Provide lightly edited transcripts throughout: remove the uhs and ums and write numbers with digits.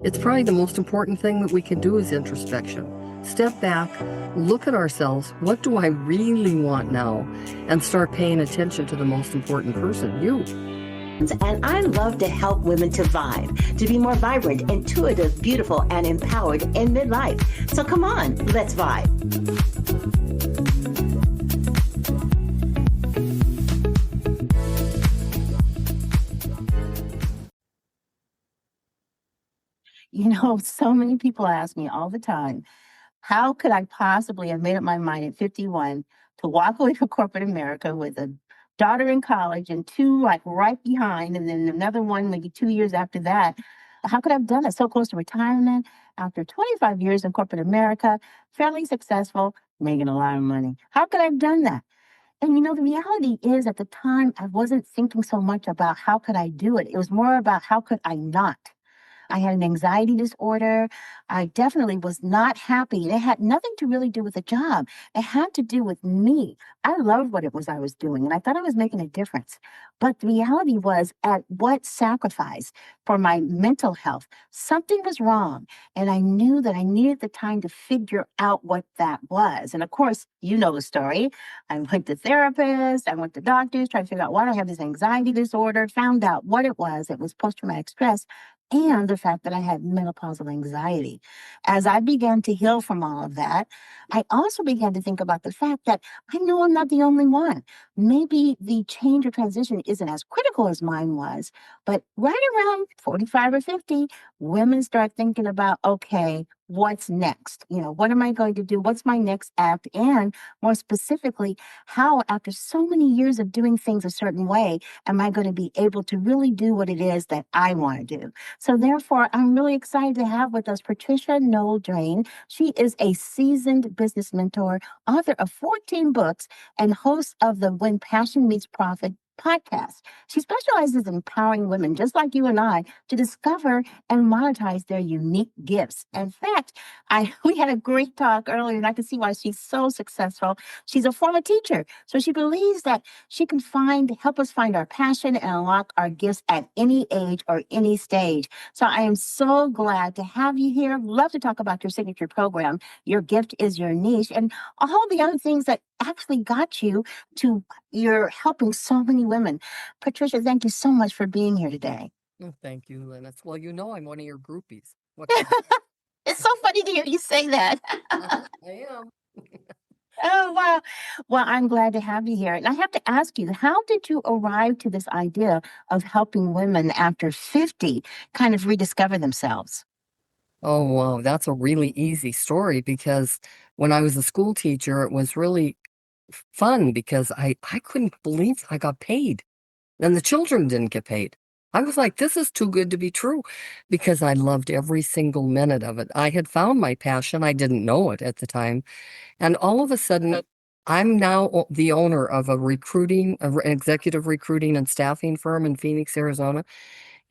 It's probably the most important thing that we can do is introspection. Step back, look at ourselves. What do I really want now? And start paying attention to the most important person, you. And I love to help women to vibe, to be more vibrant, intuitive, beautiful, and empowered in midlife. So come on, let's vibe. So many people ask me all the time, how could I possibly have made up my mind at 51 to walk away from corporate America with a daughter in college and two like right behind, and then another one maybe 2 years after that? How could I have done it so close to retirement after 25 years in corporate America, fairly successful, making a lot of money? How could I have done that? And the reality is at the time, I wasn't thinking so much about how could I do it. It was more about how could I not. I had an anxiety disorder. I definitely was not happy. And it had nothing to really do with the job. It had to do with me. I loved what it was I was doing, and I thought I was making a difference. But the reality was, at what sacrifice for my mental health? Something was wrong. And I knew that I needed the time to figure out what that was. And of course, you know the story. I went to therapists, I went to doctors, tried to figure out why I have this anxiety disorder, found out what it was. It was post traumatic stress and the fact that I had menopausal anxiety. As I began to heal from all of that, I also began to think about the fact that I know I'm not the only one. Maybe the change or transition isn't as critical as mine was, but right around 45 or 50, women start thinking about, okay, what's next? What am I going to do? What's my next act? And more specifically, how, after so many years of doing things a certain way, am I going to be able to really do what it is that I want to do? So therefore, I'm really excited to have with us Patricia Noel Drain. She is a seasoned business mentor, author of 14 books, and host of the When Passion Meets Profit podcast. She specializes in empowering women just like you and I to discover and monetize their unique gifts. In fact, we had a great talk earlier, and I can see why she's so successful. She's a former teacher, so she believes that she can help us find our passion and unlock our gifts at any age or any stage. So I am so glad to have you here. Love to talk about your signature program, Your Gift is Your Niche, and all the other things that actually got you to you're helping so many women. Patricia, thank you so much for being here today. Oh, thank you, Lennox. Well, I'm one of your groupies. It's so funny to hear you say that. I am. Oh, wow. Well, I'm glad to have you here. And I have to ask you, how did you arrive to this idea of helping women after 50 kind of rediscover themselves? Oh, wow. That's a really easy story because when I was a school teacher, it was really fun because I couldn't believe I got paid and the children didn't get paid. I was like, this is too good to be true because I loved every single minute of it. I had found my passion. I didn't know it at the time. And all of a sudden, I'm now the owner of an executive recruiting and staffing firm in Phoenix, Arizona.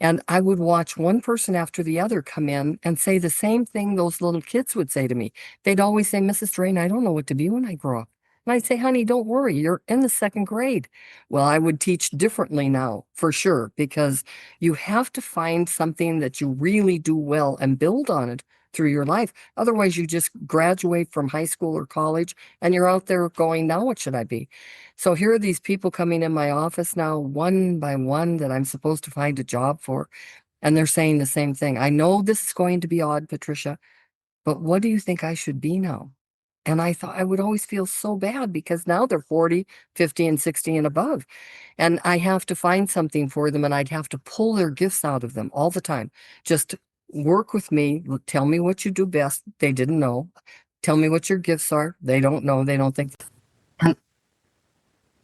And I would watch one person after the other come in and say the same thing those little kids would say to me. They'd always say, Mrs. Drain, I don't know what to be when I grow up. And I'd say, honey, don't worry, you're in the second grade. Well, I would teach differently now, for sure, because you have to find something that you really do well and build on it through your life. Otherwise, you just graduate from high school or college and you're out there going, now what should I be? So here are these people coming in my office now, one by one, that I'm supposed to find a job for. And they're saying the same thing. I know this is going to be odd, Patricia, but what do you think I should be now? And I thought I would always feel so bad because now they're 40, 50, and 60 and above. And I have to find something for them and I'd have to pull their gifts out of them all the time. Just work with me. Tell me what you do best. They didn't know. Tell me what your gifts are. They don't know. They don't think.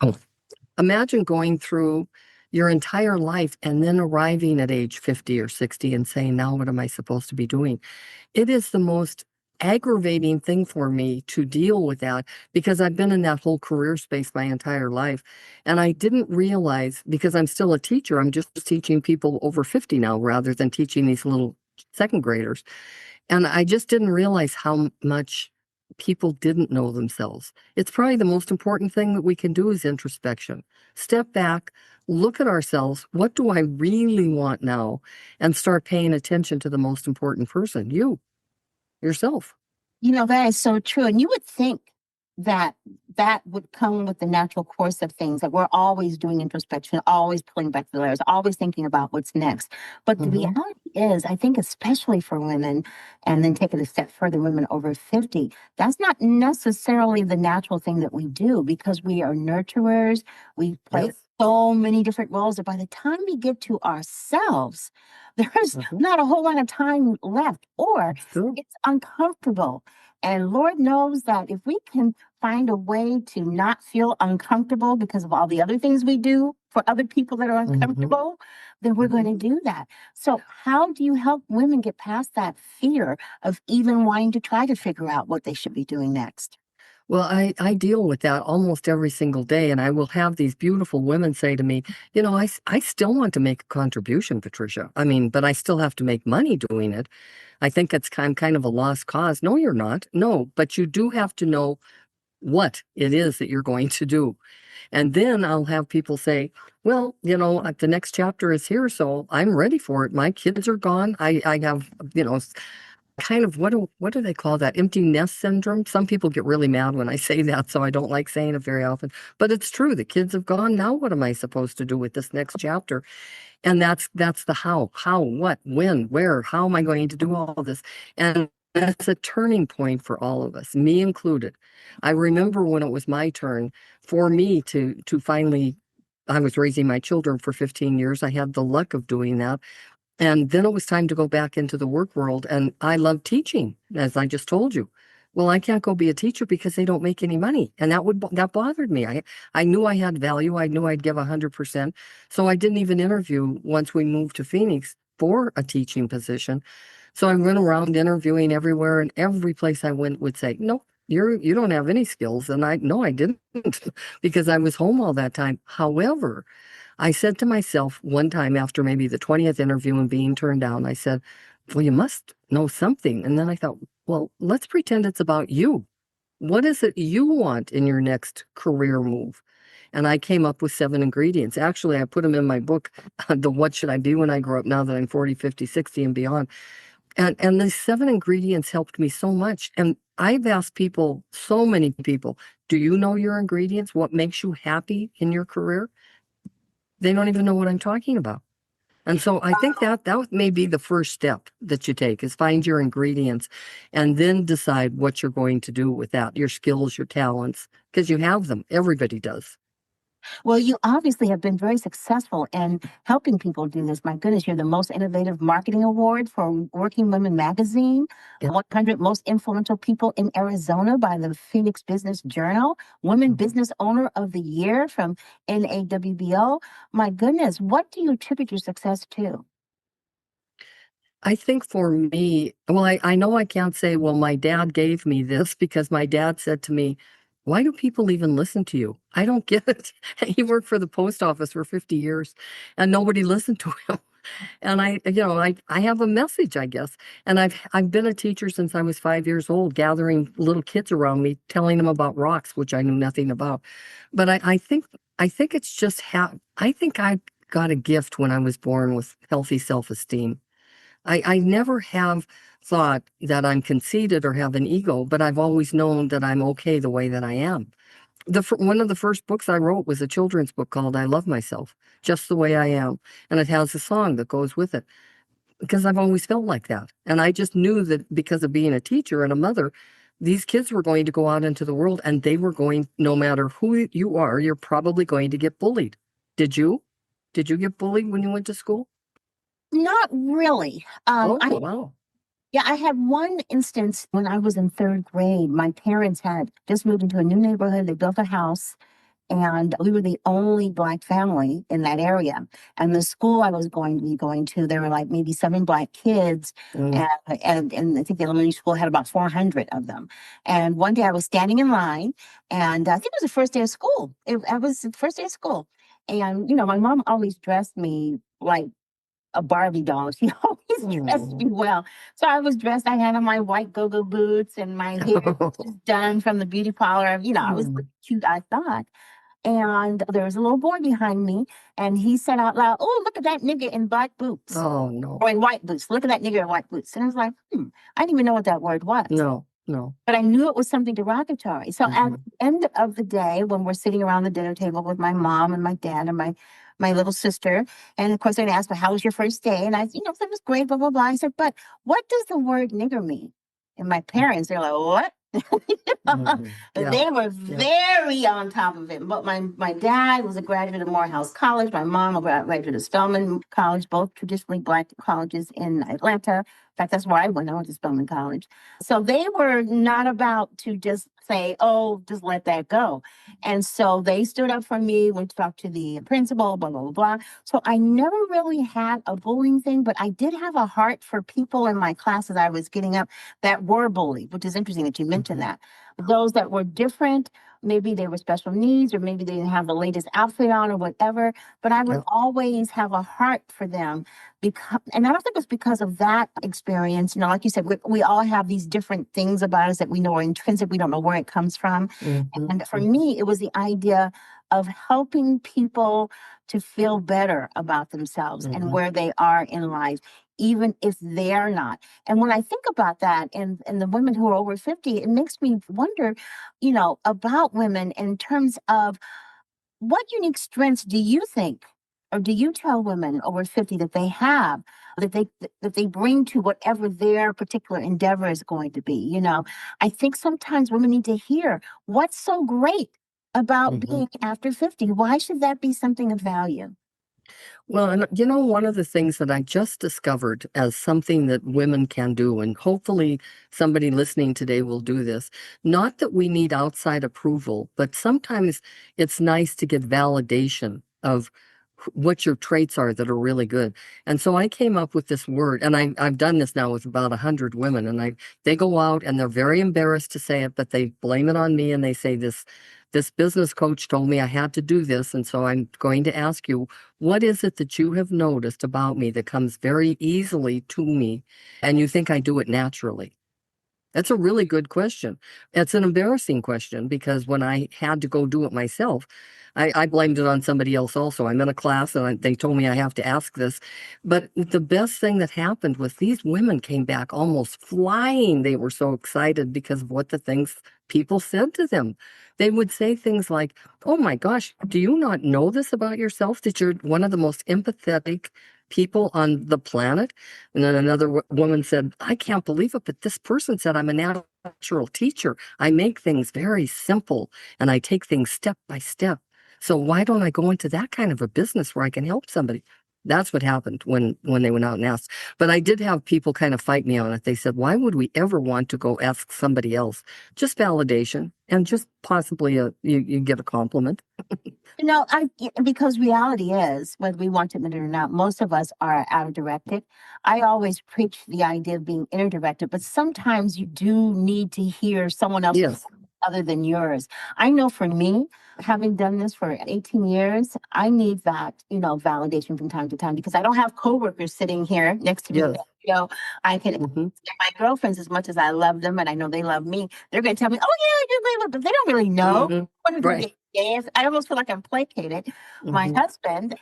Oh, imagine going through your entire life and then arriving at age 50 or 60 and saying, now what am I supposed to be doing? It is the most aggravating thing for me to deal with that because I've been in that whole career space my entire life. And I didn't realize, because I'm still a teacher, I'm just teaching people over 50 now rather than teaching these little second graders. And I just didn't realize how much people didn't know themselves. It's probably the most important thing that we can do is introspection. Step back, look at ourselves. What do I really want now? And start paying attention to the most important person, you, yourself. That is so true. And you would think that that would come with the natural course of things, that we're always doing introspection, always pulling back the layers, always thinking about what's next. But the Hmm. reality is, I think, especially for women, and then take it a step further, women over 50, that's not necessarily the natural thing that we do because we are nurturers. We play Yes. so many different roles that by the time we get to ourselves, there's Hmm. not a whole lot of time left, or It's true. it's uncomfortable. And Lord knows that if we can find a way to not feel uncomfortable because of all the other things we do for other people that are Hmm. uncomfortable, then we're going to do that. So, how do you help women get past that fear of even wanting to try to figure out what they should be doing next? Well, I deal with that almost every single day, and I will have these beautiful women say to me, I still want to make a contribution, Patricia. I mean, but I still have to make money doing it. I think it's kind of a lost cause. No, you're not. No, but you do have to know what it is that you're going to do. And then I'll have people say, well, the next chapter is here, so I'm ready for it. My kids are gone. I have, kind of what do they call that? Empty nest syndrome. Some people get really mad when I say that, so I don't like saying it very often. But it's true. The kids have gone. Now what am I supposed to do with this next chapter? And that's the how, what, when, where, how am I going to do all this? And that's a turning point for all of us, me included. I remember when it was my turn for me to finally, I was raising my children for 15 years. I had the luck of doing that. And then it was time to go back into the work world. And I love teaching, as I just told you. Well, I can't go be a teacher because they don't make any money. And that bothered me. I knew I had value. I knew I'd give 100%. So I didn't even interview once we moved to Phoenix for a teaching position. So I went around interviewing everywhere, and every place I went would say, "No, you don't have any skills." And I no, I didn't because I was home all that time. However, I said to myself one time after maybe the 20th interview and being turned down, I said, well, you must know something. And then I thought, well, let's pretend it's about you. What is it you want in your next career move? And I came up with 7 ingredients. Actually, I put them in my book, The What Should I Be When I Grow Up, now that I'm 40, 50, 60, and beyond. And the 7 ingredients helped me so much. And I've asked people, so many people, do you know your ingredients? What makes you happy in your career? They don't even know what I'm talking about. And so I think that may be the first step that you take is find your ingredients and then decide what you're going to do with that, your skills, your talents, because you have them. Everybody does. Well, you obviously have been very successful in helping people do this. My goodness, you're the most innovative marketing award for Working Women magazine, Yeah. 100 most influential people in Arizona by the Phoenix Business Journal, Women Mhm. Business Owner of the Year from NAWBO. My goodness, what do you attribute your success to? I think for me, well, I know I can't say, well, my dad gave me this because my dad said to me, why do people even listen to you? I don't get it. He worked for the post office for 50 years and nobody listened to him. And I have a message, I guess. And I've been a teacher since I was 5 years old, gathering little kids around me, telling them about rocks, which I knew nothing about. But I think it's just I think I got a gift when I was born with healthy self-esteem. I never have thought that I'm conceited or have an ego, but I've always known that I'm okay the way that I am. One of the first books I wrote was a children's book called I Love Myself, Just the Way I Am. And it has a song that goes with it because I've always felt like that. And I just knew that because of being a teacher and a mother, these kids were going to go out into the world and they were going, no matter who you are, you're probably going to get bullied. Did you? Did you get bullied when you went to school? Not really. Oh, wow. Yeah, I had one instance when I was in third grade. My parents had just moved into a new neighborhood. They built a house, and we were the only Black family in that area. And the school I was going to be going to, there were like maybe 7 Black kids, Mm, and I think the elementary school had about 400 of them. And one day I was standing in line, and I think it was the first day of school. I was the first day of school, and my mom always dressed me like a Barbie doll. She always dressed me Mm. well. So I was dressed, I had on my white go-go boots and my hair just done from the beauty parlor. I was Mm. cute, I thought. And there was a little boy behind me, and he said out loud, "Oh, look at that nigger in black boots Oh, no. or in white boots. Look at that nigger in white boots." And I was like, I didn't even know what that word was. No, no. But I knew it was something derogatory. So at Mhm. the end of the day, when we're sitting around the dinner table with my mom and my dad and my little sister, and of course they'd ask me, "How was your first day?" And I, said it was great, blah blah blah. I said, "But what does the word nigger mean?" And my parents, they're like, "What?" Mhm. Yeah, They were yeah. very on top of it. But my dad was a graduate of Morehouse College. My mom a graduate of Spelman College, both traditionally black colleges in Atlanta. In fact, that's where I went. I went to Spelman College. So they were not about to just say, "Oh, just let that go." And so they stood up for me, went to talk to the principal, blah, blah, blah, blah. So I never really had a bullying thing, but I did have a heart for people in my classes I was getting up that were bullied, which is interesting that you mentioned Mhm. that. Those that were different, maybe they were special needs, or maybe they didn't have the latest outfit on or whatever, but I would Yeah. always have a heart for them because, and I don't think it's because of that experience. Like you said, we all have these different things about us that we know are intrinsic. We don't know where it comes from. Mhm. And for Mhm. me, it was the idea of helping people to feel better about themselves and Mhm. where they are in life, even if they're not. And when I think about that and the women who are over 50, it makes me wonder, about women in terms of what unique strengths do you think, or do you tell women over 50 that they have, that they bring to whatever their particular endeavor is going to be? I think sometimes women need to hear what's so great about Mhm. being after 50. Why should that be something of value? Well, and one of the things that I just discovered as something that women can do, and hopefully somebody listening today will do this, not that we need outside approval, but sometimes it's nice to get validation of what your traits are that are really good. And so I came up with this word, and I've done this now with about 100 women, and they go out and they're very embarrassed to say it, but they blame it on me and they say this business coach told me I had to do this, and so I'm going to ask you, what is it that you have noticed about me that comes very easily to me and you think I do it naturally? That's a really good question. It's an embarrassing question because when I had to go do it myself, I blamed it on somebody else also. I'm in a class and they told me I have to ask this. But the best thing that happened was these women came back almost flying. They were so excited because of what the things people said to them. They would say things like, "Oh my gosh, do you not know this about yourself? That you're one of the most empathetic people on the planet?" And then another woman said, "I can't believe it, but this person said I'm a natural teacher. I make things very simple and I take things step by step. So why don't I go into that kind of a business where I can help somebody?" That's what happened when they went out and asked. But I did have people kind of fight me on it. They said, "Why would we ever want to go ask somebody else? Just validation and just possibly you get a compliment." Because reality is, whether we want to admit it or not, most of us are out of directed. I always preach the idea of being inner directed, but sometimes you do need to hear someone else's Yes, other than yours. I know for me, having done this for 18 years, I need that, validation from time to time because I don't have coworkers sitting here next to me. yes. I can Hmm. my girlfriends, as much as I love them and I know they love me, they're going to tell me, "Oh yeah, you love," but they don't really know. Hmm. What is Right. it? Yes, I almost feel like I'm placated. My Hmm. husband,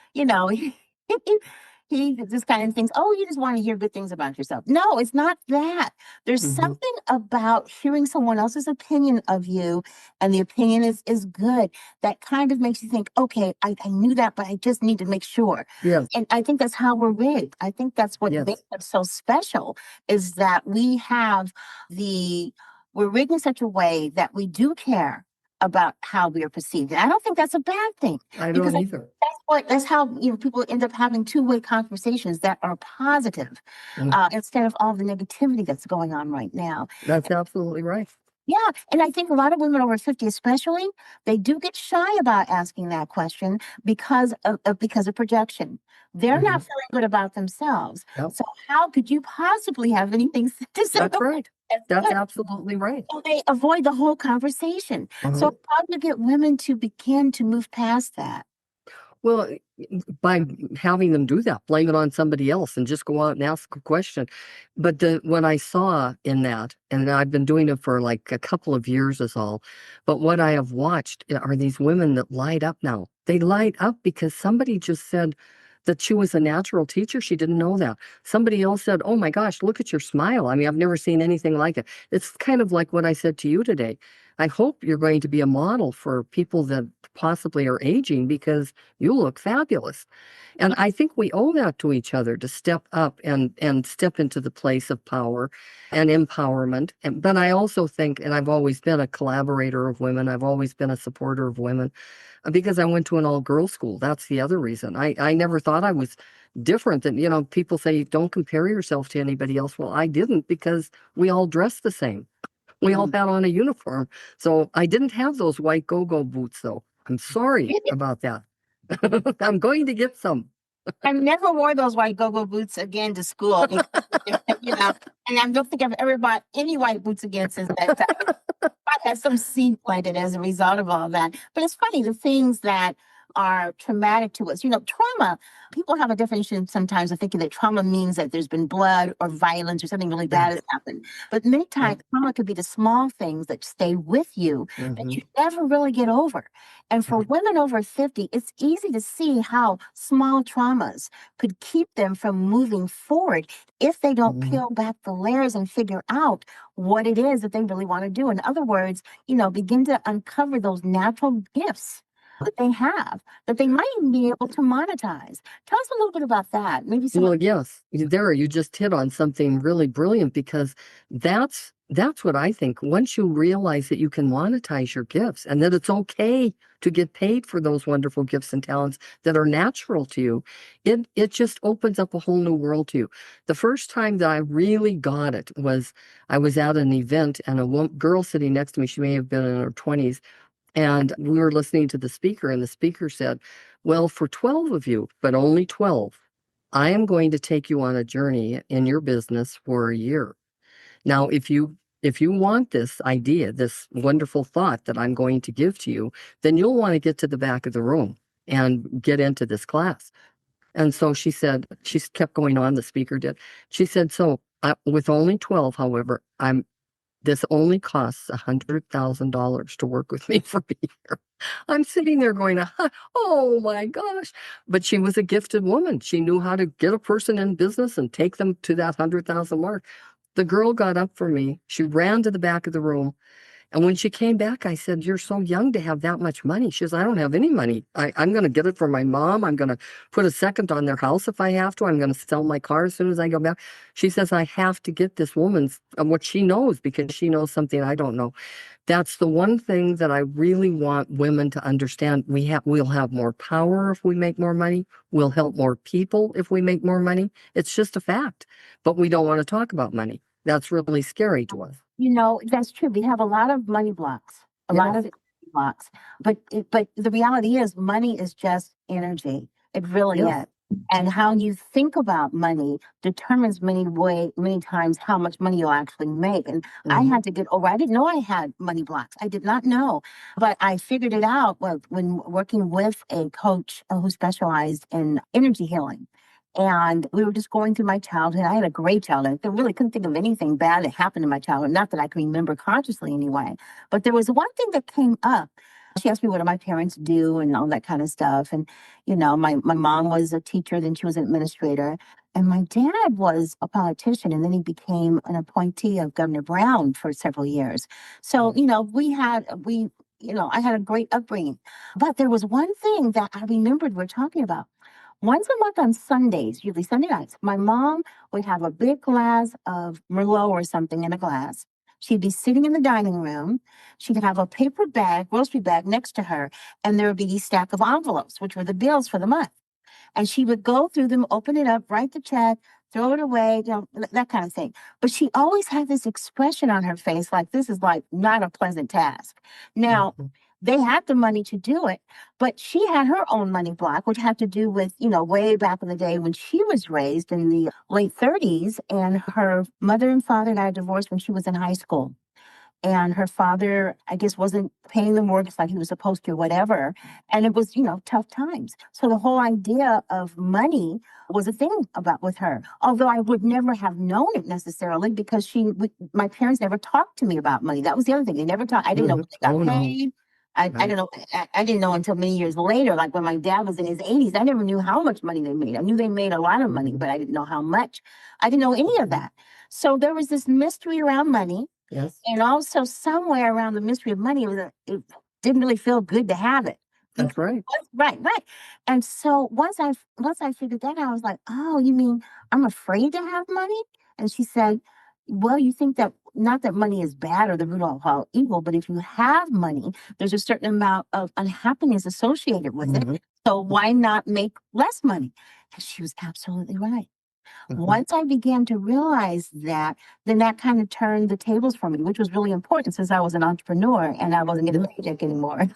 he just kind of thinks, "Oh, you just want to hear good things about yourself." No, it's not that. There's Hmm. something about hearing someone else's opinion of you, and the opinion is good. That kind of makes you think, "Okay, I knew that, but I just need to make sure." Yes, And I think that's how we're rigged. I think that's what makes yes. us so special is that the we're rigged in such a way that we do care about how we are perceived. And I don't think that's a bad thing I because don't either. that's how people end up having two-way conversations that are positive Mm. instead of all the negativity that's going on right now. That's absolutely right. Yeah, and I think a lot of women over 50 especially, they do get shy about asking that question because of projection. They're not Hmm. feeling good about themselves. Yep. So how could you possibly have anything to say That's about right. that's That's good? absolutely right. So they avoid the whole conversation. So Uh-huh. how do you get women to begin to move past that? Well, by having them do that, blame it on somebody else and just go out and ask a question. But what I saw in that, and I've been doing it for like a couple of years is all, but what I have watched are these women that light up now. They light up because somebody just said that she was a natural teacher. She didn't know that. Somebody else said, "Oh my gosh, look at your smile. I mean, I've never seen anything like it." It's kind of like what I said to you today. I hope you're going to be a model for people that possibly are aging because you look fabulous. And I think we owe that to each other to step up and step into the place of power and empowerment. But I also think, and I've always been a collaborator of women, I've always been a supporter of women because I went to an all-girls school. That's the other reason. I never thought I was different than, people say don't compare yourself to anybody else. Well, I didn't because we all dress the same. We all Mm. had on a uniform. So I didn't have those white go-go boots, though. I'm sorry about that. I'm going to get some. I never wore those white go-go boots again to school. You know, and I don't think I've ever bought any white boots again since that time. I had some seed planted as a result of all that. But it's funny, the things that are traumatic to us. Trauma, people have a definition sometimes of thinking that trauma means that there's been blood or violence or something really Yeah, bad has happened. But many yeah. times, trauma could be the small things that stay with you that Hmm. you never really get over. And for women over 50, it's easy to see how small traumas could keep them from moving forward if they don't Hmm. peel back the layers and figure out what it is that they really want to do. In other words, begin to uncover those natural gifts that they have that they might even be able to monetize. Tell us a little bit about that. Maybe some. Well, yes, you just hit on something really brilliant because that's what I think. Once you realize that you can monetize your gifts and that it's okay to get paid for those wonderful gifts and talents that are natural to you, it just opens up a whole new world to you. The first time that I really got it was I was at an event and a girl sitting next to me, she may have been in her 20s, and we were listening to the speaker, and the speaker said, "Well, for 12 of you, but only 12, I am going to take you on a journey in your business for a year. Now, if you want this idea, this wonderful thought that I'm going to give to you, then you'll want to get to the back of the room and get into this class." And so she said, she kept going on, the speaker did. She said, "So with only 12, however, this only costs $100,000 to work with me for a year." I'm sitting there going, "Oh my gosh." But she was a gifted woman. She knew how to get a person in business and take them to that 100,000 mark. The girl got up for me. She ran to the back of the room. And when she came back, I said, "You're so young to have that much money." She says, "I don't have any money. I'm going to get it for my mom. I'm going to put a second on their house if I have to. I'm going to sell my car as soon as I go back." She says, "I have to get this woman's what she knows because she knows something I don't know." That's the one thing that I really want women to understand. We'll have more power if we make more money. We'll help more people if we make more money. It's just a fact. But we don't want to talk about money. That's really scary to us. That's true. We have a lot of money blocks, a lot Yes. of energy blocks. But the reality is money is just energy. It really Yes. is. And how you think about money determines many times how much money you'll actually make. And I Hmm. had to get over. I didn't know I had money blocks. I did not know, but I figured it out when working with a coach who specialized in energy healing. And we were just going through my childhood. I had a great childhood. I really couldn't think of anything bad that happened in my childhood, not that I can remember consciously anyway. But there was one thing that came up. She asked me what do my parents do and all that kind of stuff. And, my mom was a teacher, then she was an administrator. And my dad was a politician, and then he became an appointee of Governor Brown for several years. So, I had a great upbringing. But there was one thing that I remembered we're talking about. Once a month on Sundays, usually Sunday nights, my mom would have a big glass of Merlot or something in a glass. She'd be sitting in the dining room. She'd have a paper bag, grocery bag next to her, and there would be these stack of envelopes, which were the bills for the month. And she would go through them, open it up, write the check, throw it away, that kind of thing. But she always had this expression on her face like this is like not a pleasant task. Now, Hmm. they had the money to do it, but she had her own money block, which had to do with, way back in the day when she was raised in the late 30s, and her mother and father got a divorce when she was in high school. and her father, I guess, wasn't paying the mortgage like he was supposed to, whatever. And it was, tough times. So the whole idea of money was a thing about with her. Although I would never have known it necessarily because my parents never talked to me about money. That was the other thing. They never talked. I didn't know Mhm. when they got Oh no. paid. I Right. don't know. I didn't know until many years later, like when my dad was in his 80s. I never knew how much money they made. I knew they made a lot of money, but I didn't know how much. I didn't know any of that. So there was this mystery around money. Yes. And also somewhere around the mystery of money, it didn't really feel good to have it. That's right. Right, right. And so once I figured that out, I was like, "Oh, you mean I'm afraid to have money?" And she said, "Well, you think that not that money is bad or the root of all evil, but if you have money, there's a certain amount of unhappiness associated with it. Mhm. So why not make less money?" And she was absolutely right. Mhm. Once I began to realize that, then that kind of turned the tables for me, which was really important since I was an entrepreneur and I wasn't getting a paycheck anymore.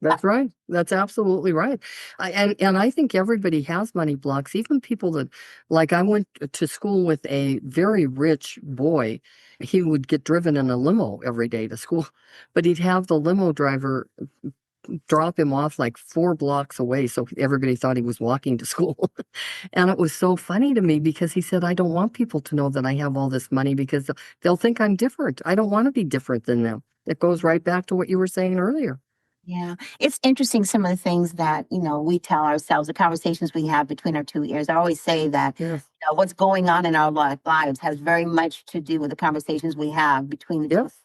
That's right. That's absolutely right. And I think everybody has money blocks, even people that, like, I went to school with a very rich boy. He would get driven in a limo every day to school, but he'd have the limo driver drop him off like 4 blocks away. So everybody thought he was walking to school. And it was so funny to me because he said, I don't want people to know that I have all this money because they'll think I'm different. I don't want to be different than them. It goes right back to what you were saying earlier. Yeah. It's interesting some of the things that, we tell ourselves, the conversations we have between our two ears. I always say that Yes. what's going on in our lives has very much to do with the conversations we have between the two. Yes.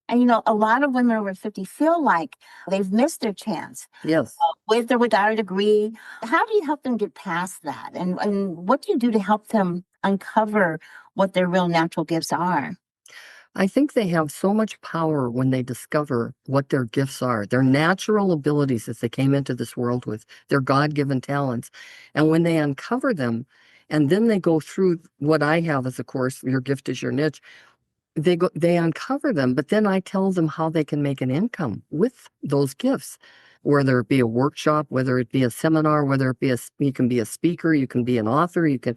And, a lot of women over 50 feel like they've missed their chance Yes. with or without a degree. How do you help them get past that? And what do you do to help them uncover what their real natural gifts are? I think they have so much power when they discover what their gifts are, their natural abilities that they came into this world with, their God given talents. And when they uncover them, and then they go through what I have as a course, Your Gift is Your Niche, they uncover them, but then I tell them how they can make an income with those gifts, whether it be a workshop, whether it be a seminar, whether it be you can be a speaker, you can be an author, you can,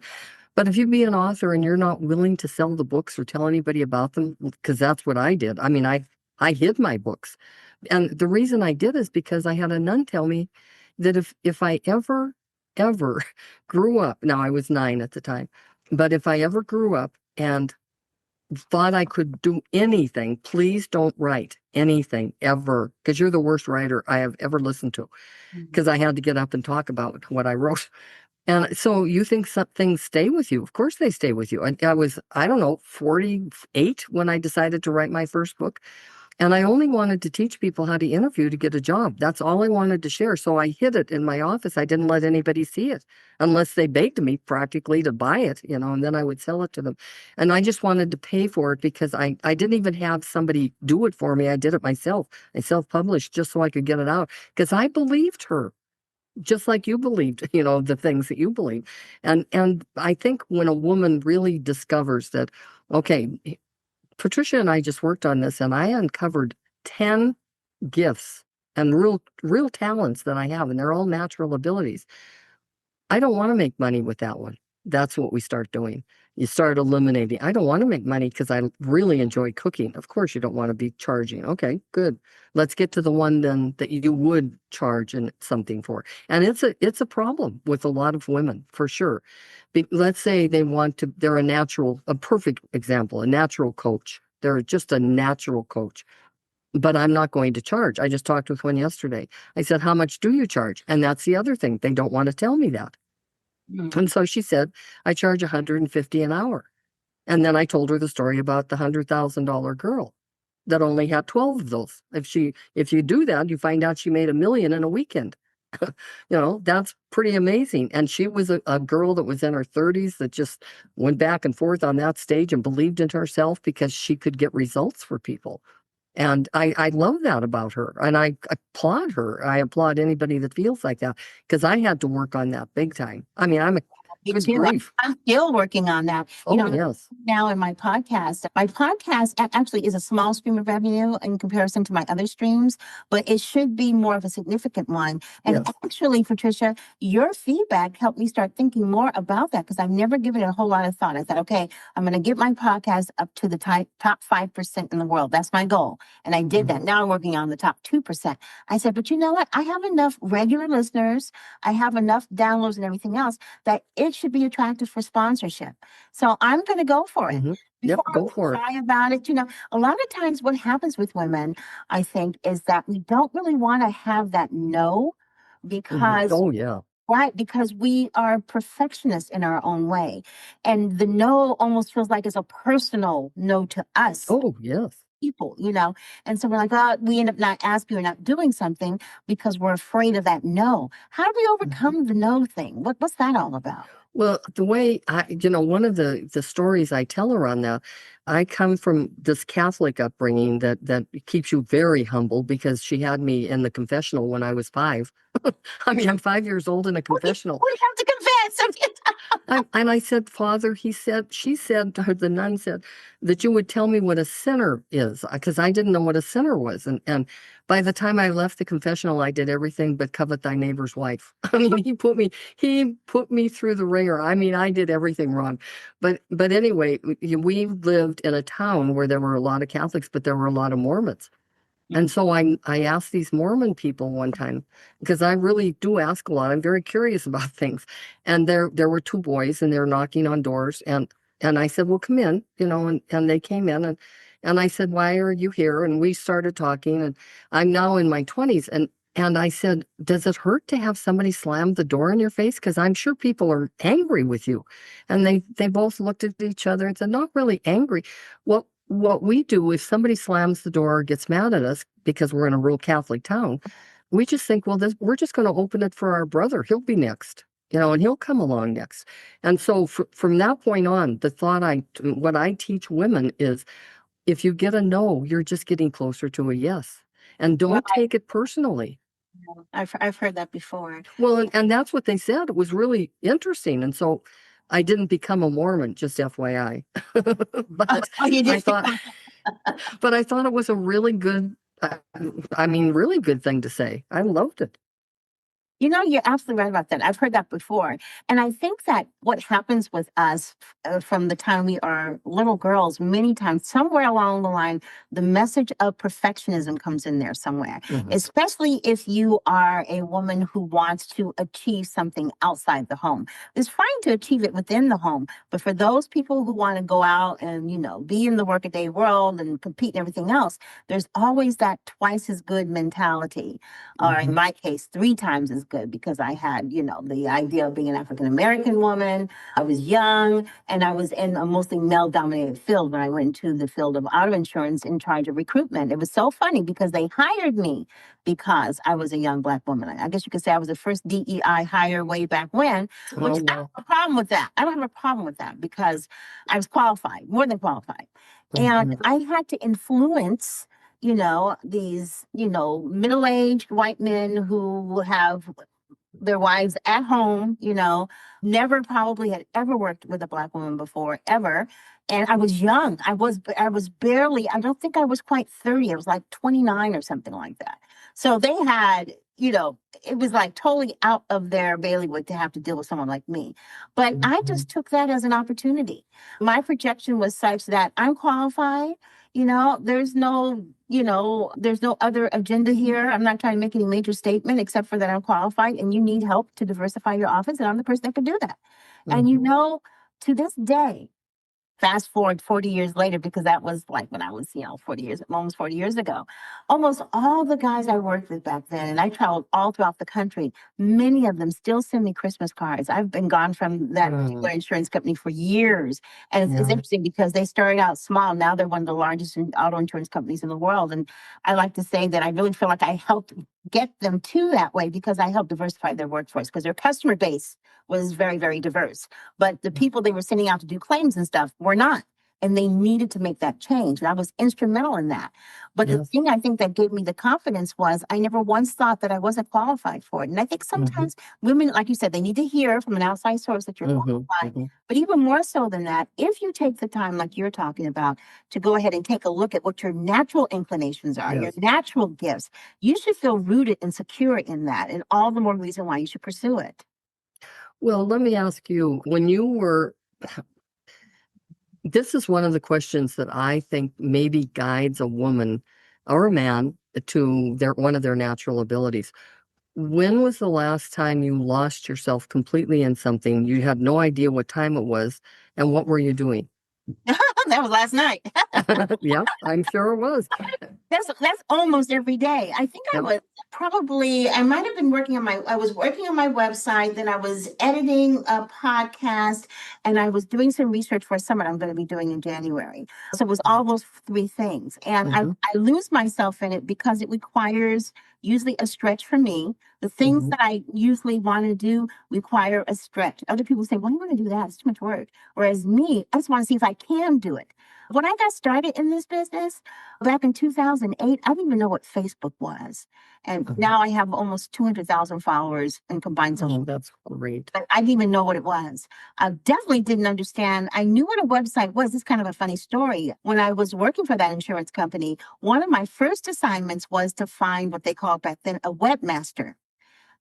but if you be an author and you're not willing to sell the books or tell anybody about them, because that's what I did. I mean, I hid my books. And the reason I did is because I had a nun tell me that if I ever grew up, now I was 9 at the time, but if I ever grew up and thought I could do anything, please don't write anything ever, because you're the worst writer I have ever listened to, Mhm. because I had to get up and talk about what I wrote. And so you think some things stay with you. Of course they stay with you. And I was, I don't know, 48 when I decided to write my first book. And I only wanted to teach people how to interview to get a job. That's all I wanted to share. So I hid it in my office. I didn't let anybody see it unless they begged me practically to buy it, and then I would sell it to them. And I just wanted to pay for it because I didn't even have somebody do it for me. I did it myself. I self-published just so I could get it out because I believed her just like you believed, the things that you believe. And I think when a woman really discovers that, okay, Patricia and I just worked on this and I uncovered 10 gifts and real talents that I have, and they're all natural abilities. I don't want to make money with that one. That's what we start doing. You start eliminating. I don't want to make money because I really enjoy cooking. Of course, you don't want to be charging. Okay, good. Let's get to the one then that you would charge and something for. And it's a problem with a lot of women for sure. Let's say they're a perfect example, a natural coach. They're just a natural coach. But I'm not going to charge. I just talked with one yesterday. I said, how much do you charge? And that's the other thing. They don't want to tell me that. And Mhm. so she said, I charge 150 an hour. And then I told her the story about the $100,000 girl that only had 12 of those. If you do that, you find out she made 1 million in a weekend. That's pretty amazing. And she was a girl that was in her 30s that just went back and forth on that stage and believed in herself because she could get results for people. And I love that about her. And I applaud her. I applaud anybody that feels like that because I had to work on that big time. I mean, I'm a Me Good too. grief. I'm still working on that. Oh, yes. Now in my podcast actually is a small stream of revenue in comparison to my other streams, but it should be more of a significant one. And Yes. actually, Patricia, your feedback helped me start thinking more about that because I've never given it a whole lot of thought. I thought, okay, I'm going to get my podcast up to the top 5% in the world. That's my goal. And I did that. Mhm. Now I'm working on the top 2%. I said, but you know what? I have enough regular listeners. I have enough downloads and everything else that it should be attractive for sponsorship. So I'm going to go for it. Mhm. Yep, Before I go was for it. shy about it, a lot of times what happens with women, I think, is that we don't really want to have that no Mhm. because, Oh, yeah. right, because we are perfectionists in our own way. And the no almost feels like it's a personal no to us Oh, yes. people. And so we're like, oh, we end up not asking or not doing something because we're afraid of that no. How do we Mhm. overcome the no thing? What's that all about? Well, the way one of the stories I tell around that, I come from this Catholic upbringing that keeps you very humble because she had me in the confessional when I was 5. I mean, I'm 5 years old in a confessional. We have to confess. And I said, Father, she said, the nun said, that you would tell me what a sinner is, because I didn't know what a sinner was. And by the time I left the confessional, I did everything but covet thy neighbor's wife. I mean, he put me through the ringer. I mean, I did everything wrong. But anyway, we lived in a town where there were a lot of Catholics, but there were a lot of Mormons. And so I asked these Mormon people one time, because I really do ask a lot. I'm very curious about things. And there were two boys and they were knocking on doors, and I said, "Well, come in," and they came in, and I said, "Why are you here?" And we started talking, and I'm now in my 20s, and I said, "Does it hurt to have somebody slam the door in your face? Because I'm sure people are angry with you." And they both looked at each other and said, "Not really angry." Well, what we do if somebody slams the door or gets mad at us because we're in a real Catholic town, we just think, well, we're just going to open it for our brother. He'll be next, and he'll come along next. And so from that point on, what I teach women is if you get a no, you're just getting closer to a yes. And Well, don't take it personally. I've heard that before. Well, and that's what they said. It was really interesting. And so I didn't become a Mormon, just FYI. Oh, But oh, you I did. thought But I thought it was a really good, I mean, really good thing to say. I loved it. You're absolutely right about that. I've heard that before. And I think that what happens with us from the time we are little girls, many times, somewhere along the line, the message of perfectionism comes in there somewhere, Mhm. especially if you are a woman who wants to achieve something outside the home. It's fine to achieve it within the home, but for those people who want to go out and, be in the workaday world and compete and everything else, there's always that twice as good mentality, or in Mhm. my case, 3 times as good because I had, the idea of being an African American woman. I was young and I was in a mostly male dominated field when I went to the field of auto insurance in charge of recruitment. It was so funny because they hired me because I was a young Black woman. I guess you could say I was the first DEI hire way back when, Oh, which I don't well. have a problem with that. I don't have a problem with that because I was qualified, more than qualified. And Mhm. I had to influence these, middle aged white men who have their wives at home, never probably had ever worked with a Black woman before, ever. And I was young. I was barely, I don't think I was quite 30. I was like 29 or something like that. So they had, it was like totally out of their bailiwick to have to deal with someone like me. But I Mhm. just took that as an opportunity. My projection was such that I'm qualified. There's no other agenda here. I'm not trying to make any major statement except for that I'm qualified and you need help to diversify your office, and I'm the person that can do that. And Mhm. to this day, fast forward 40 years later, because that was like when I was, 40 years, almost 40 years ago. Almost all the guys I worked with back then, and I traveled all throughout the country, many of them still send me Christmas cards. I've been gone from that Mm. particular insurance company for years. And it's Yeah. interesting because they started out small. Now they're one of the largest auto insurance companies in the world. And I like to say that I really feel like I helped get them to that way because I helped diversify their workforce because their customer base was very, very diverse. But the people they were sending out to do claims and stuff were not. and they needed to make that change. And I was instrumental in that. But the Yes. thing I think that gave me the confidence was I never once thought that I wasn't qualified for it. And I think Hmm. sometimes women, like you said, they need to hear from an outside source that you're Hmm. qualified. Hmm. But even more so than that, if you take the time, like you're talking about, to go ahead and take a look at what your natural inclinations are, your Yes. natural gifts, you should feel rooted and secure in that. And all the more reason why you should pursue it. Well, let me ask you, when you were, this is one of the questions that I think maybe guides a woman or a man to one of their natural abilities. When was the last time you lost yourself completely in something? You had no idea what time it was, and what were you doing? That was last night. Yeah, I'm sure it was. That's almost every day. I think I Yeah. was probably I might have been working on my I was working on my website, then I was editing a podcast, and I was doing some research for a summit I'm going to be doing in January. So it was all those three things. And Hmm. I lose myself in it because it requires usually a stretch for me. The things Hmm. that I usually want to do require a stretch. Other people say, "Why do you want to do that? It's too much work." Whereas me, I just want to see if I can do it. When I got started in this business, back in 2008, I didn't even know what Facebook was. And Hmm. now I have almost 200,000 followers in combined social. Oh, that's great. But I didn't even know what it was. I definitely didn't understand. I knew what a website was. This is kind of a funny story. When I was working for that insurance company, one of my first assignments was to find what they called back then a webmaster.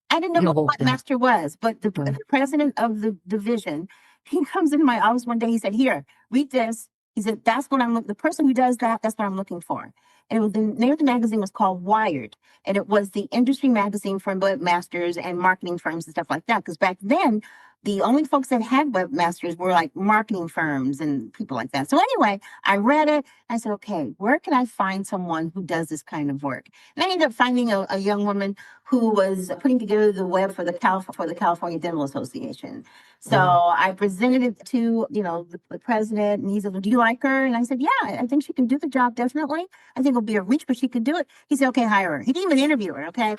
I didn't know what Oh, yeah. webmaster was, but the Right. president of the division, he comes into my office one day. He said, "Here, read this." He said, "That's what I'm looking. The person who does that, that's what I'm looking for." And it was the name of the magazine was called Wired, and it was the industry magazine for webmasters and marketing firms and stuff like that. Because back then, the only folks that had webmasters were like marketing firms and people like that. So anyway, I read it. I said, "Okay, where can I find someone who does this kind of work?" And I ended up finding a young woman who was putting together the web for the California Dental Association. So Mhm. I presented it to the president, and he said, "Well, do you like her?" And I said, "Yeah, I think she can do the job. Definitely. I think it'll be a reach, but she can do it." He said, "Okay, hire her." He didn't even interview her. Okay.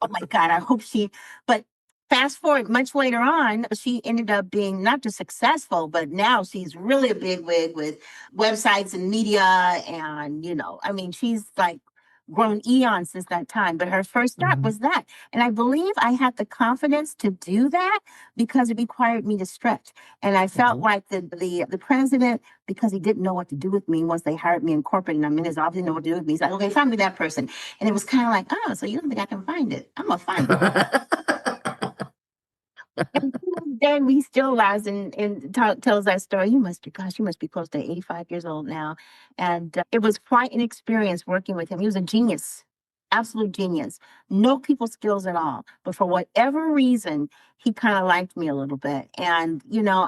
Oh my God, I hope she. But fast forward much later on, she ended up being not just successful, but now she's really a big wig with websites and media, and I mean, she's like grown eons since that time. But her first start Mhm. was that. And I believe I had the confidence to do that because it required me to stretch. And I felt Mhm. like the president, because he didn't know what to do with me once they hired me in corporate and I'm in his office, didn't know what to do with me. He's like, "Okay, find me that person." And it was kind of like, "Oh, so you don't think I can find it? I'm gonna find it." And to this day, we still laughs and tells that story. Gosh, you must be close to 85 years old now. And it was quite an experience working with him. He was a genius, absolute genius. No people skills at all. But for whatever reason, he kind of liked me a little bit. And,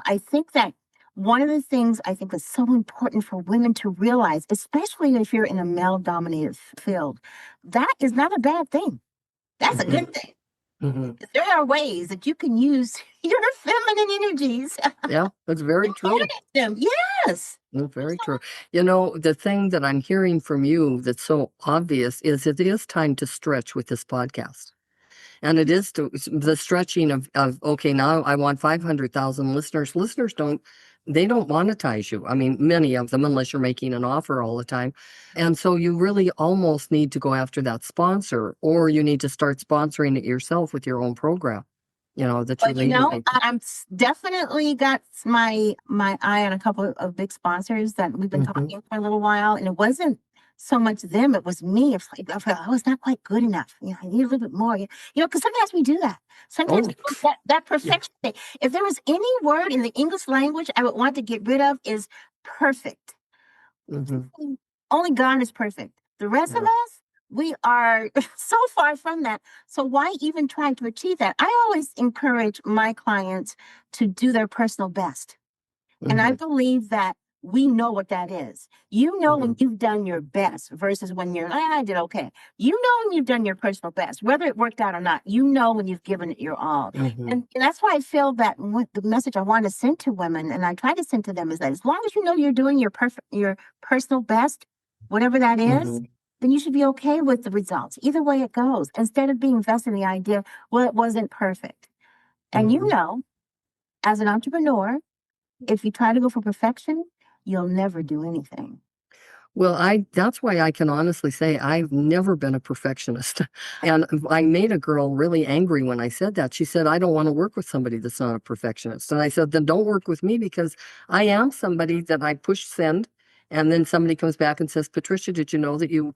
I think that one of the things I think is so important for women to realize, especially if you're in a male dominated field, that is not a bad thing. That's a Mhm. good thing. Mhm. There are ways that you can use your feminine energies and Yeah, that's very true. manage them. Yes. That's very true. You know, the thing that I'm hearing from you that's so obvious is it is time to stretch with this podcast. And it is the stretching of okay, now I want 500,000 listeners. Listeners they don't monetize you. I mean, many of them, unless you're making an offer all the time. And so you really almost need to go after that sponsor, or you need to start sponsoring it yourself with your own program, that you But lead with. definitely got my eye on a couple of big sponsors that we've been Hmm. talking for a little while, and it wasn't so much them; it was me. It's like I felt, "Oh, it's not quite good enough. I need a little bit more." Because sometimes we do that. Sometimes Oh, people, that yeah. perfection thing. If there was any word in the English language I would want to get rid of is perfect. Hmm. Only God is perfect. The rest of Yeah. us, we are so far from that. So why even try to achieve that? I always encourage my clients to do their personal best. And I Hmm. believe that we know what that is. You know when Hmm. you've done your best versus when you're, I did okay. You know when you've done your personal best, whether it worked out or not. You know when you've given it your all. Hmm. And that's why I feel that what the message I want to send to women, and I try to send to them, is that as long as you know you're doing your personal best, whatever that is, Hmm. then you should be okay with the results. Either way it goes, instead of being invested in the idea, well, it wasn't perfect. And Hmm. as an entrepreneur, if you try to go for perfection, you'll never do anything. Well, that's why I can honestly say I've never been a perfectionist. And I made a girl really angry when I said that. She said, I don't want to work with somebody that's not a perfectionist. And I said, then don't work with me because I am somebody that I push send. And then somebody comes back and says, Patricia, did you know that you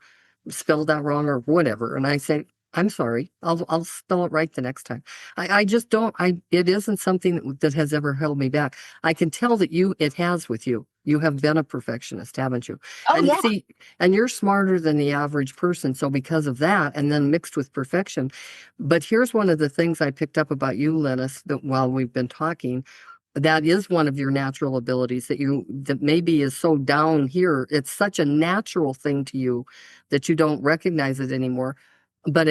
spelled that wrong or whatever? And I say, I'm sorry. I'll spell it right the next time. I just don't, it isn't something that has ever held me back. I can tell that it has with you. You have been a perfectionist, haven't you? Oh And you yeah. see, and you're smarter than the average person. So because of that, and then mixed with perfection. But here's one of the things I picked up about you, Lennis, that while we've been talking, that is one of your natural abilities that maybe is so down here. It's such a natural thing to you that you don't recognize it anymore. But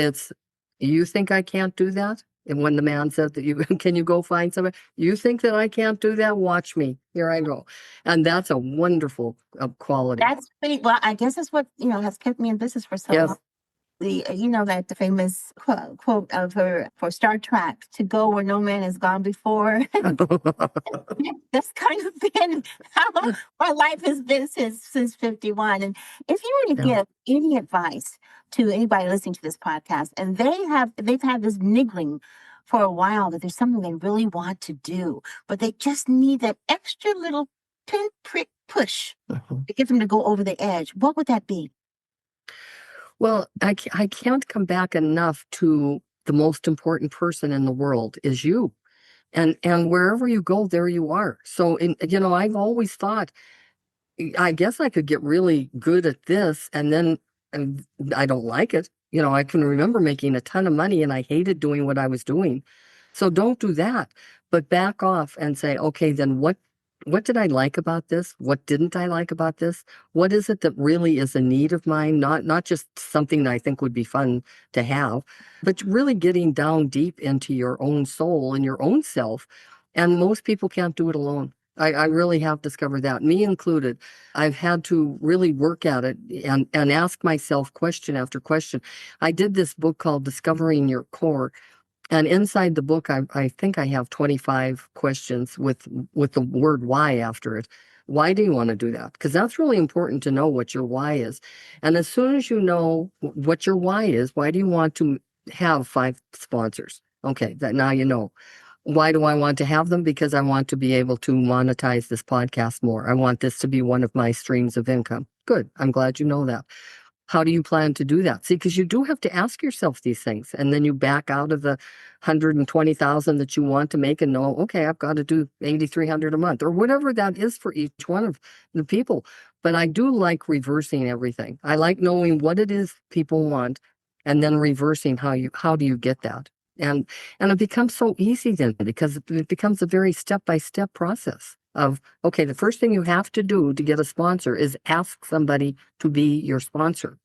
you think I can't do that? And when the man said that can you go find somebody? You think that I can't do that? Watch me. Here I go. And that's a wonderful quality. That's pretty well, I guess that's what, has kept me in business for so long. Yes. That the famous quote of her for Star Trek, to go where no man has gone before. That's kind of been how my life has been since 51. And if you were to Yeah. give any advice to anybody listening to this podcast, and they've had this niggling for a while that there's something they really want to do, but they just need that extra little pinprick push Mhm. to get them to go over the edge, what would that be? Well, I can't come back enough to the most important person in the world is you. And wherever you go, there you are. So, I've always thought, I guess I could get really good at this and I don't like it. I can remember making a ton of money and I hated doing what I was doing. So don't do that, but back off and say, okay, then what did I like about this? What didn't I like about this? What is it that really is a need of mine? Not just something that I think would be fun to have, but really getting down deep into your own soul and your own self. And most people can't do it alone. I really have discovered that, me included. I've had to really work at it and ask myself question after question. I did this book called Discovering Your Core. And inside the book, I think I have 25 questions with the word why after it. Why do you want to do that? Because that's really important to know what your why is. And as soon as you know what your why is, why do you want to have 5 sponsors? Okay, that now you know. Why do I want to have them? Because I want to be able to monetize this podcast more. I want this to be one of my streams of income. Good. I'm glad you know that. How do you plan to do that? See, because you do have to ask yourself these things, and then you back out of the 120,000 that you want to make and know, okay, I've got to do 8,300 a month or whatever that is for each one of the people. But I do like reversing everything. I like knowing what it is people want and then reversing how do you get that? And and it becomes so easy then because it becomes a very step-by-step process of, okay, the first thing you have to do to get a sponsor is ask somebody to be your sponsor.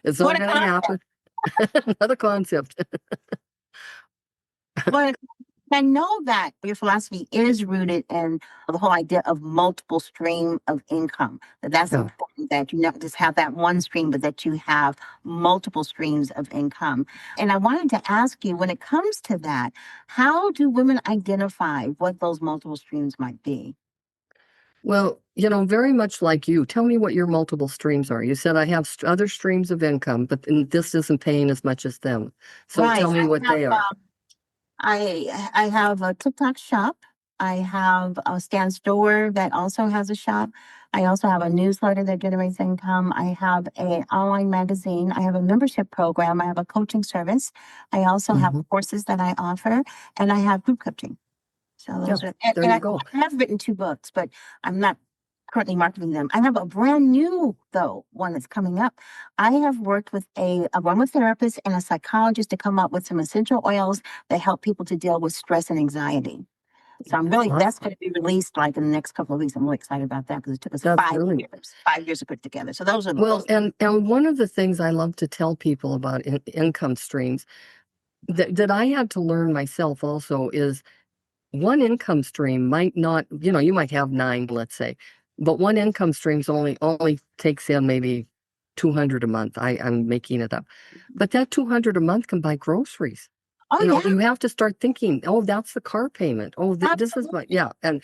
It's not What a going to concept. happen. Another concept. What I know that your philosophy is rooted in the whole idea of multiple stream of income. That's Yeah. important that you not just have that one stream, but that you have multiple streams of income. And I wanted to ask you, when it comes to that, how do women identify what those multiple streams might be? Well, very much like you, tell me what your multiple streams are. You said I have other streams of income, but this isn't paying as much as them. So Right. tell me what they are. I have a TikTok shop. I have a Stan store that also has a shop. I also have a newsletter that generates income. I have an online magazine. I have a membership program. I have a coaching service. I also have Hmm. courses that I offer, and I have group coaching. So Yeah, those are, there and you I go. have written 2 books, but I'm not currently marketing them. I have a brand new though one that's coming up. I have worked with a aromatherapist and a psychologist to come up with some essential oils that help people to deal with stress and anxiety. So that's Awesome. going to be released like in the next couple of weeks. I'm really excited about that because it took us That's five really years, 5 years to put together. So well, and one of the things I love to tell people about income streams that I had to learn myself also is one income stream might not, you might have 9, let's say, but one income stream's only takes in maybe 200 a month. I'm making it up. But that 200 a month can buy groceries. Oh, You know, yeah, you have to start thinking, oh, that's the car payment. Oh, this is my, absolutely. yeah. And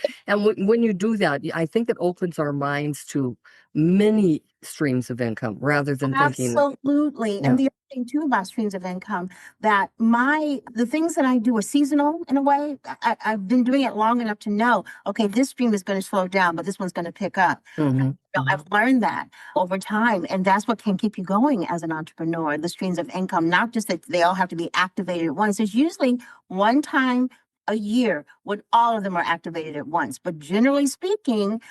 when you do that, I think it opens our minds to many streams of income rather than thinking, Absolutely. And yeah. the other thing too about streams of income, that the things that I do are seasonal in a way. I've been doing it long enough to know, okay, this stream is going to slow down, but this one's going to pick up. Hmm. I've learned that over time, and that's what can keep you going as an entrepreneur. The streams of income, not just that they all have to be activated at once. There's usually one time a year when all of them are activated at once. But generally speaking,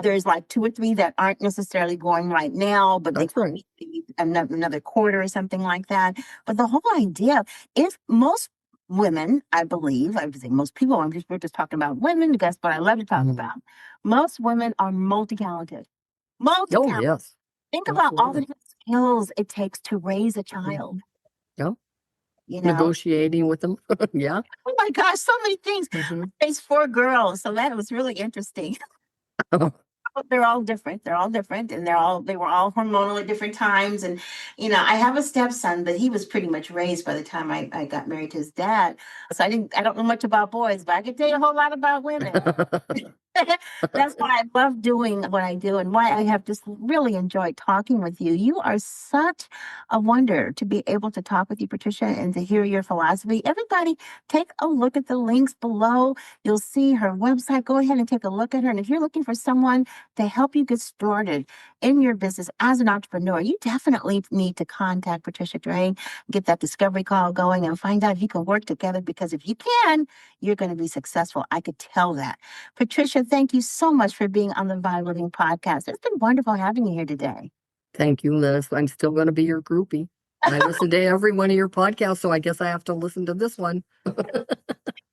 there's like two or three that aren't necessarily going right now, but they That's could right. be another quarter or something like that. But the whole idea, if most women, I would say most people, we're just talking about women because that's what I love to talk Mhm. about. Most women are multi-talented. Oh, Multi-talented. yes, Think about all the absolutely. different skills it takes to raise a child, Mhm. Yeah. you know? Negotiating with them. Yeah. Oh my gosh, so many things. Hmm. I raised four girls, so that was really interesting. They're all different. They're all different, and they were all hormonal at different times. And I have a stepson, but he was pretty much raised by the time I got married to his dad. So I don't know much about boys, but I can tell you a whole lot about women. That's why I love doing what I do and why I have just really enjoyed talking with you. You are such a wonder to be able to talk with you, Patricia, and to hear your philosophy. Everybody, take a look at the links below. You'll see her website. Go ahead and take a look at her. And if you're looking for someone to help you get started in your business as an entrepreneur, you definitely need to contact Patricia Drain, get that discovery call going, and find out if you can work together. Because if you can, you're going to be successful. I could tell that. Patricia, thank you so much for being on the V.I.B.E Living podcast. It's been wonderful having you here today. Thank you, Liz. I'm still going to be your groupie. I listen to every one of your podcasts, so I guess I have to listen to this one.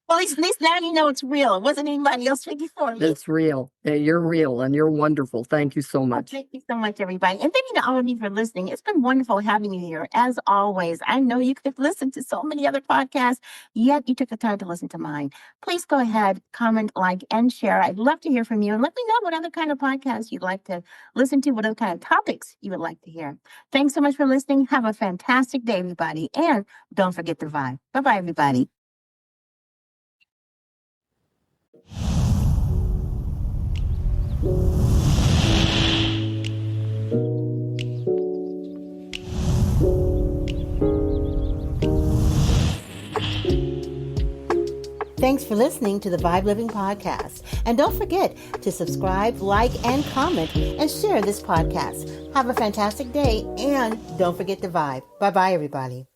Well, at least now you know it's real. It wasn't anybody else speaking for me. It's real. You're real and you're wonderful. Thank you so Oh, much. thank you so much, everybody. And thank you to all of you for listening. It's been wonderful having you here. As always, I know you could listen to so many other podcasts, yet you took the time to listen to mine. Please go ahead, comment, like, and share. I'd love to hear from you. And let me know what other kind of podcasts you'd like to listen to, what other kind of topics you would like to hear. Thanks so much for listening. Have a fantastic day, everybody. And don't forget the vibe. Bye-bye, everybody. Thanks for listening to the V.I.B.E Living Podcast. And don't forget to subscribe, like, and comment, and share this podcast. Have a fantastic day, and don't forget to vibe. Bye-bye, everybody.